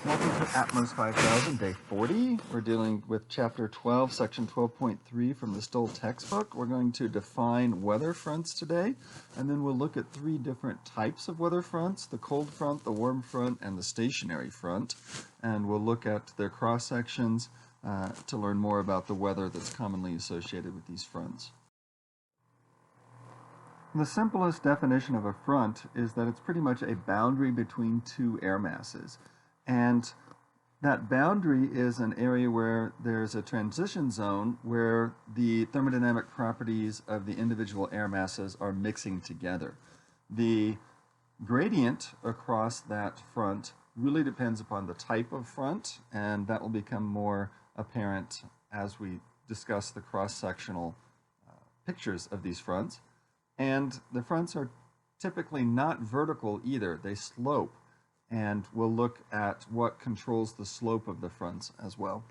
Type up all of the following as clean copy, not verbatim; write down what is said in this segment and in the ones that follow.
Welcome to ATMOS 5000, Day 40. We're dealing with Chapter 12, Section 12.3 from the Stull textbook. We're going to define weather fronts today, and then we'll look at three different types of weather fronts: the cold front, the warm front, and the stationary front. And we'll look at their cross-sections to learn more about the weather that's commonly associated with these fronts. The simplest definition of a front is that it's pretty much a boundary between two air masses. And that boundary is an area where there's a transition zone where the thermodynamic properties of the individual air masses are mixing together. The gradient across that front really depends upon the type of front, and that will become more apparent as we discuss the cross-sectional pictures of these fronts. And the fronts are typically not vertical either, they slope. And we'll look at what controls the slope of the fronts as well.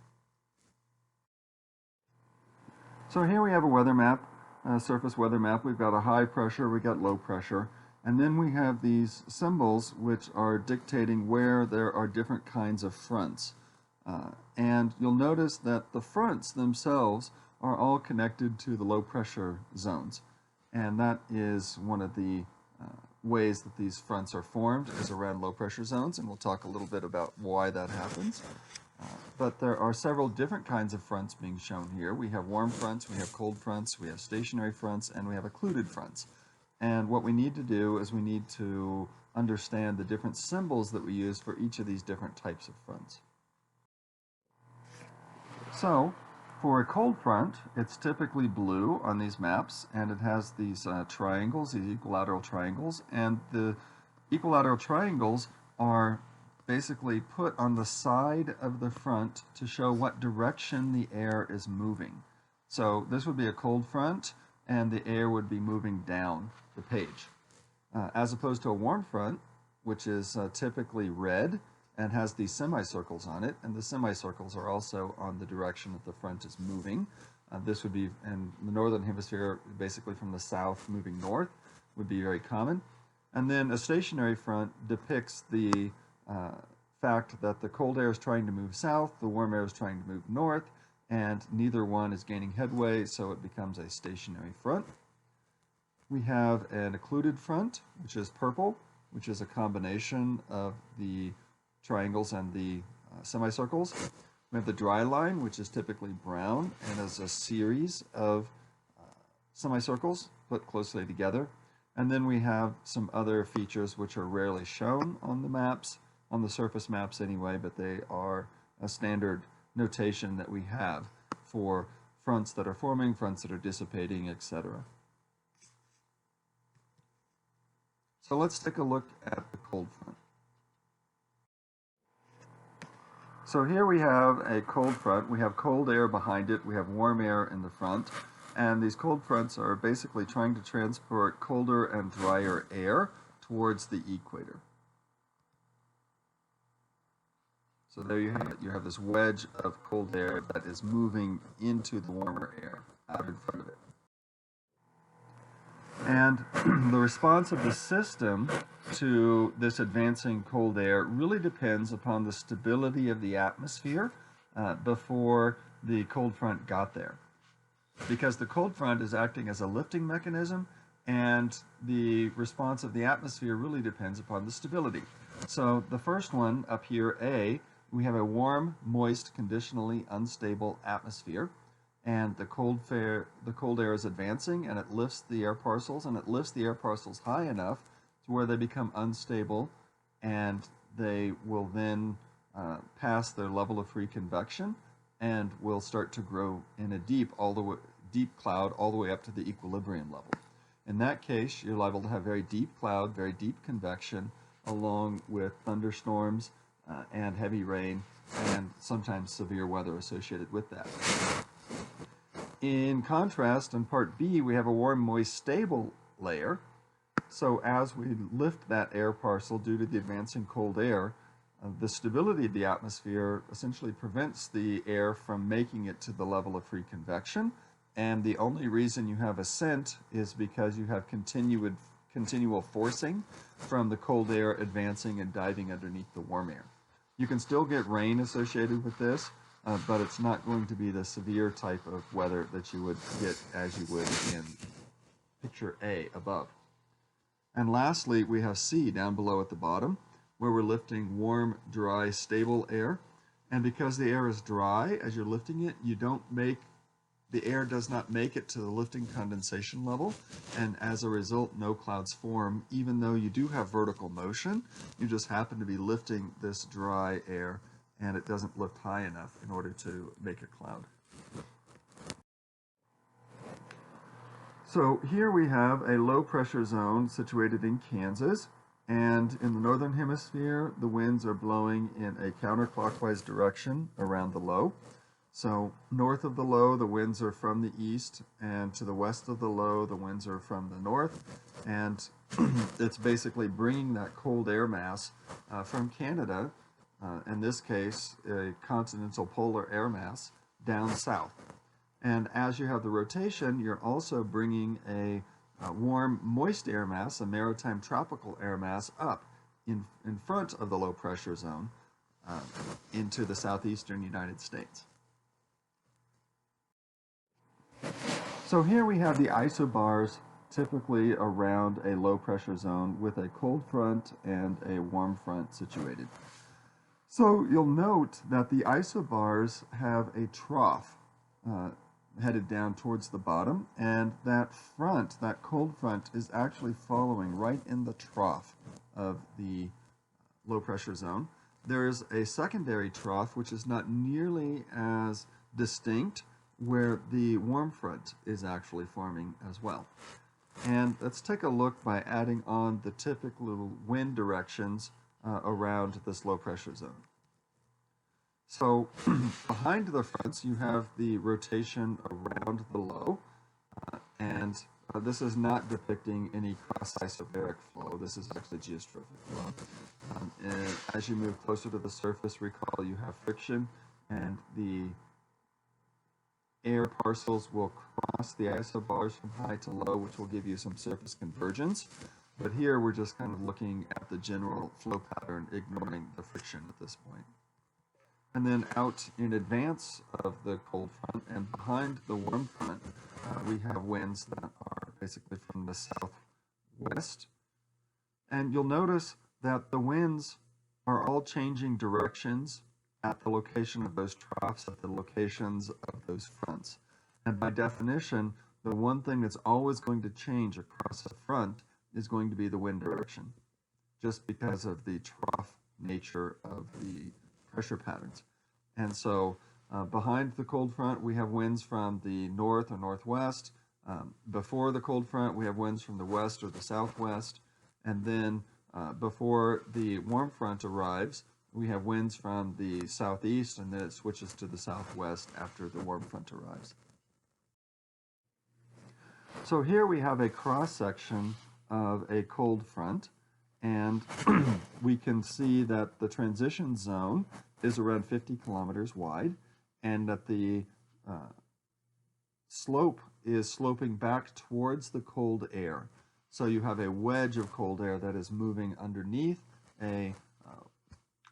So here we have a weather map, a surface weather map. We've got a high pressure, we've got low pressure, and then we have these symbols which are dictating where there are different kinds of fronts. And you'll notice that the fronts themselves are all connected to the low pressure zones. And that is one of the ways that these fronts are formed, is around low pressure zones, and we'll talk a little bit about why that happens. But there are several different kinds of fronts being shown here. We have warm fronts, we have cold fronts, we have stationary fronts, and we have occluded fronts. And what we need to do is we need to understand the different symbols that we use for each of these different types of fronts. So, for a cold front, it's typically blue on these maps, and it has these triangles, these equilateral triangles, and the equilateral triangles are basically put on the side of the front to show what direction the air is moving. So this would be a cold front, and the air would be moving down the page. As opposed to a warm front, which is typically red, and has these semicircles on it, and the semicircles are also on the direction that the front is moving. This would be in the northern hemisphere, basically from the south moving north, would be very common. And then a stationary front depicts the fact that the cold air is trying to move south, the warm air is trying to move north, and neither one is gaining headway, so it becomes a stationary front. We have an occluded front, which is purple, which is a combination of the triangles and the semicircles. We have the dry line, which is typically brown and is a series of semicircles put closely together. And then we have some other features which are rarely shown on the maps, on the surface maps anyway, but they are a standard notation that we have for fronts that are forming, fronts that are dissipating, etc. So let's take a look at the cold front. So here we have a cold front. We have cold air behind it. We have warm air in the front. And these cold fronts are basically trying to transport colder and drier air towards the equator. So there you have it. You have this wedge of cold air that is moving into the warmer air out in front of it. And the response of the system to this advancing cold air really depends upon the stability of the atmosphere before the cold front got there. Because the cold front is acting as a lifting mechanism, and the response of the atmosphere really depends upon the stability. So the first one up here, A, we have a warm, moist, conditionally unstable atmosphere. And the cold air is advancing, and it lifts the air parcels, and it lifts the air parcels high enough to where they become unstable, and they will then pass their level of free convection and will start to grow in a deep cloud all the way up to the equilibrium level. In that case, you're liable to have very deep cloud, very deep convection, along with thunderstorms and heavy rain, and sometimes severe weather associated with that. In contrast, in part B, we have a warm, moist, stable layer. So as we lift that air parcel due to the advancing cold air, the stability of the atmosphere essentially prevents the air from making it to the level of free convection. And the only reason you have ascent is because you have continual forcing from the cold air advancing and diving underneath the warm air. You can still get rain associated with this, but it's not going to be the severe type of weather that you would get as you would in picture A above. And lastly, we have C down below at the bottom, where we're lifting warm, dry, stable air. And because the air is dry, as you're lifting it, the air does not make it to the lifting condensation level, and as a result, no clouds form, even though you do have vertical motion. You just happen to be lifting this dry air, and it doesn't lift high enough in order to make a cloud. So here we have a low pressure zone situated in Kansas, and in the northern hemisphere, the winds are blowing in a counterclockwise direction around the low. So north of the low, the winds are from the east, and to the west of the low, the winds are from the north, and it's basically bringing that cold air mass from Canada, in this case, a continental polar air mass, down south. And as you have the rotation, you're also bringing a warm, moist air mass, a maritime tropical air mass, up in front of the low pressure zone into the southeastern United States. So here we have the isobars typically around a low pressure zone with a cold front and a warm front situated. So you'll note that the isobars have a trough headed down towards the bottom, and that front, that cold front, is actually following right in the trough of the low pressure zone. There is a secondary trough which is not nearly as distinct, where the warm front is actually forming as well. And let's take a look by adding on the typical wind directions around this low pressure zone. So behind the fronts you have the rotation around the low, and this is not depicting any cross-isobaric flow. This is actually geostrophic flow. And as you move closer to the surface, recall you have friction, and the air parcels will cross the isobars from high to low, which will give you some surface convergence. But here we're just kind of looking at the general flow pattern, ignoring the friction at this point. And then out in advance of the cold front and behind the warm front, we have winds that are basically from the southwest. And you'll notice that the winds are all changing directions at the location of those troughs, at the locations of those fronts. And by definition, the one thing that's always going to change across a front is going to be the wind direction, just because of the trough nature of the pressure patterns. And so behind the cold front, we have winds from the north or northwest. Before the cold front, we have winds from the west or the southwest. And then before the warm front arrives, we have winds from the southeast, and then it switches to the southwest after the warm front arrives. So here we have a cross-section of a cold front, and we can see that the transition zone is around 50 kilometers wide, and that the slope is sloping back towards the cold air. So you have a wedge of cold air that is moving underneath a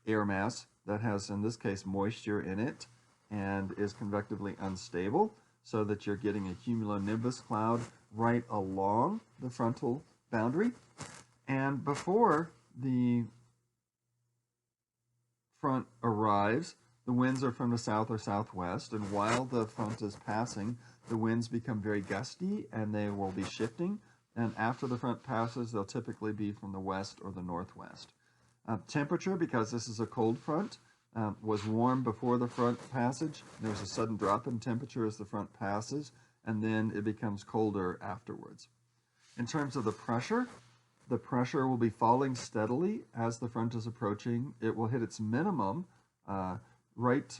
air mass that has, in this case, moisture in it and is convectively unstable, so that you're getting a cumulonimbus cloud right along the frontal boundary. And before the front arrives, the winds are from the south or southwest, and while the front is passing, the winds become very gusty and they will be shifting, and after the front passes, they'll typically be from the west or the northwest. Temperature, because this is a cold front, was warm before the front passage. There's a sudden drop in temperature as the front passes, and then it becomes colder afterwards. In terms of the pressure will be falling steadily as the front is approaching. It will hit its minimum right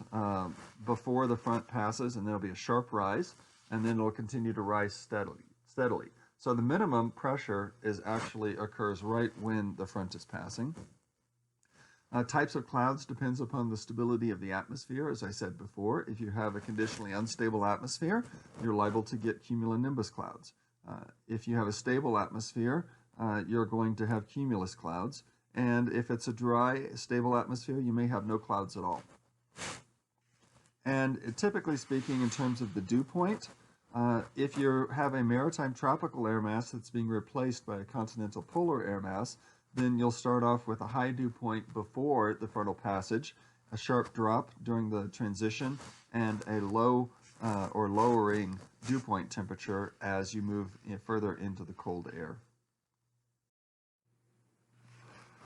before the front passes, and there'll be a sharp rise, and then it'll continue to rise steadily. So the minimum pressure actually occurs right when the front is passing. Types of clouds depends upon the stability of the atmosphere. As I said before, if you have a conditionally unstable atmosphere, you're liable to get cumulonimbus clouds. If you have a stable atmosphere, you're going to have cumulus clouds. And if it's a dry, stable atmosphere, you may have no clouds at all. And typically speaking, in terms of the dew point, if you have a maritime tropical air mass that's being replaced by a continental polar air mass, then you'll start off with a high dew point before the frontal passage, a sharp drop during the transition, and a low or lowering dew point temperature as you move further into the cold air.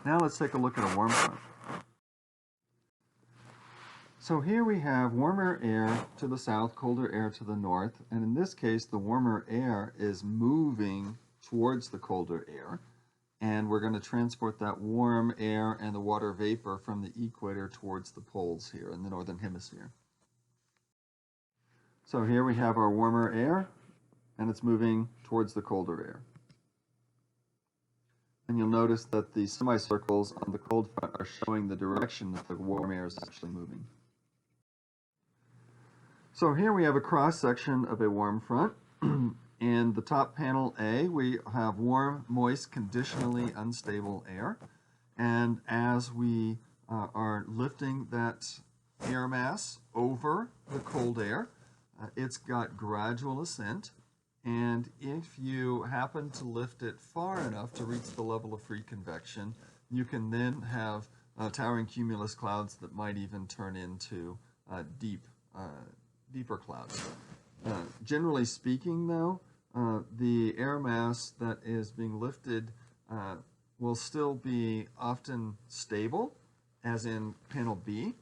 Now let's take a look at a warm front. So here we have warmer air to the south, colder air to the north, and in this case the warmer air is moving towards the colder air, and we're going to transport that warm air and the water vapor from the equator towards the poles here in the northern hemisphere. So here we have our warmer air, and it's moving towards the colder air. And you'll notice that the semicircles on the cold front are showing the direction that the warm air is actually moving. So here we have a cross-section of a warm front. In the top panel A, we have warm, moist, conditionally unstable air. And as we are lifting that air mass over the cold air, it's got gradual ascent. And if you happen to lift it far enough to reach the level of free convection, you can then have towering cumulus clouds that might even turn into deeper clouds. Generally speaking, though, the air mass that is being lifted will still be often stable, as in panel B.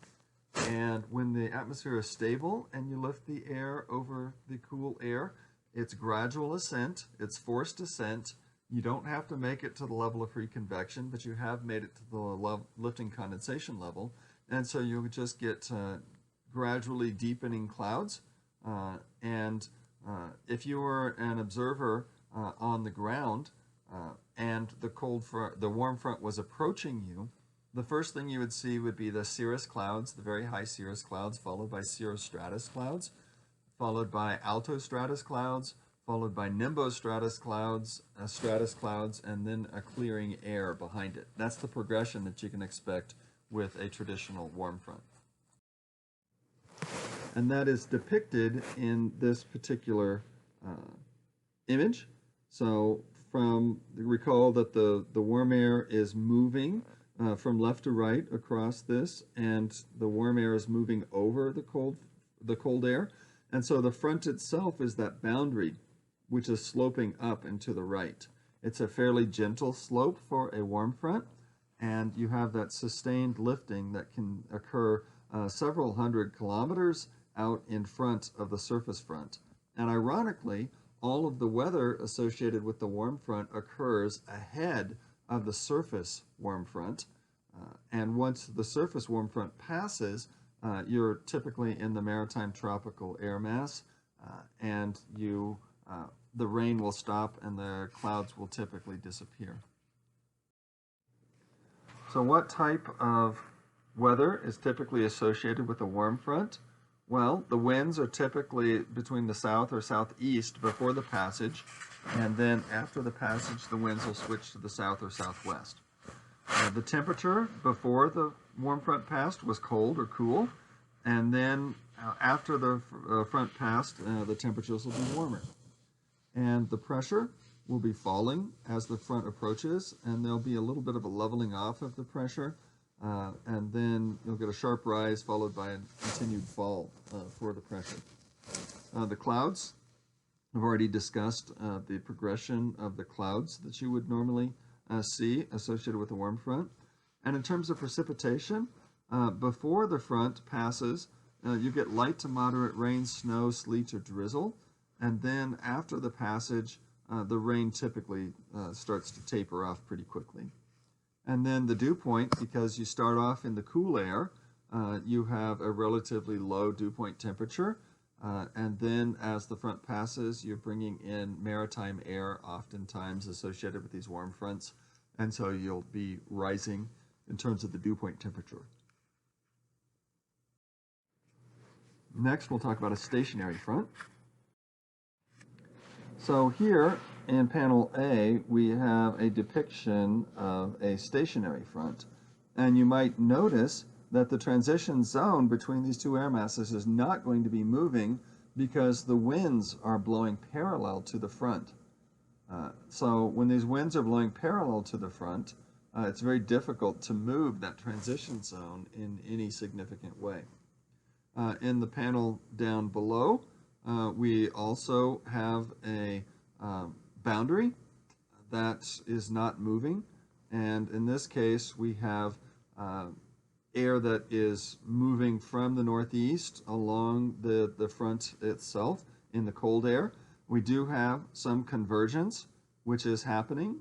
And when the atmosphere is stable and you lift the air over the cool air, it's gradual ascent, it's forced ascent. You don't have to make it to the level of free convection, but you have made it to the lifting condensation level. And so you just get gradually deepening clouds. If you were an observer on the ground and the warm front was approaching you, the first thing you would see would be the cirrus clouds, the very high cirrus clouds, followed by cirrostratus clouds, followed by altostratus clouds, followed by nimbostratus clouds, stratus clouds, and then a clearing air behind it. That's the progression that you can expect with a traditional warm front. And that is depicted in this particular image. So recall that the warm air is moving from left to right across this, and the warm air is moving over the cold air. And so the front itself is that boundary, which is sloping up and to the right. It's a fairly gentle slope for a warm front, and you have that sustained lifting that can occur several hundred kilometers out in front of the surface front. And ironically, all of the weather associated with the warm front occurs ahead of the surface warm front. And once the surface warm front passes, you're typically in the maritime tropical air mass, and the rain will stop and the clouds will typically disappear. So what type of weather is typically associated with a warm front? Well, the winds are typically between the south or southeast before the passage, and then after the passage, the winds will switch to the south or southwest. The temperature before the warm front passed was cold or cool, and then after the front passed, the temperatures will be warmer. And the pressure will be falling as the front approaches, and there'll be a little bit of a leveling off of the pressure, and then you'll get a sharp rise followed by a continued fall for the pressure. The clouds, I've already discussed the progression of the clouds that you would normally see associated with a warm front. And in terms of precipitation, before the front passes, you get light to moderate rain, snow, sleet, or drizzle. And then after the passage, the rain typically starts to taper off pretty quickly. And then the dew point, because you start off in the cool air, you have a relatively low dew point temperature. And then as the front passes, you're bringing in maritime air, oftentimes associated with these warm fronts. And so you'll be rising in terms of the dew point temperature. Next, we'll talk about a stationary front. So here In panel A, we have a depiction of a stationary front. And you might notice that the transition zone between these two air masses is not going to be moving because the winds are blowing parallel to the front. So when these winds are blowing parallel to the front, it's very difficult to move that transition zone in any significant way. In the panel down below, we also have a boundary that is not moving, and in this case we have air that is moving from the northeast along the front itself in the cold air. We do have some convergence which is happening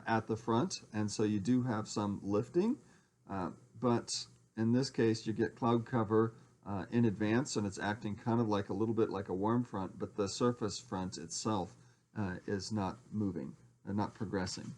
at the front, and so you do have some lifting, but in this case you get cloud cover in advance, and it's acting kind of like a little bit like a warm front, but the surface front itself is not moving and not progressing.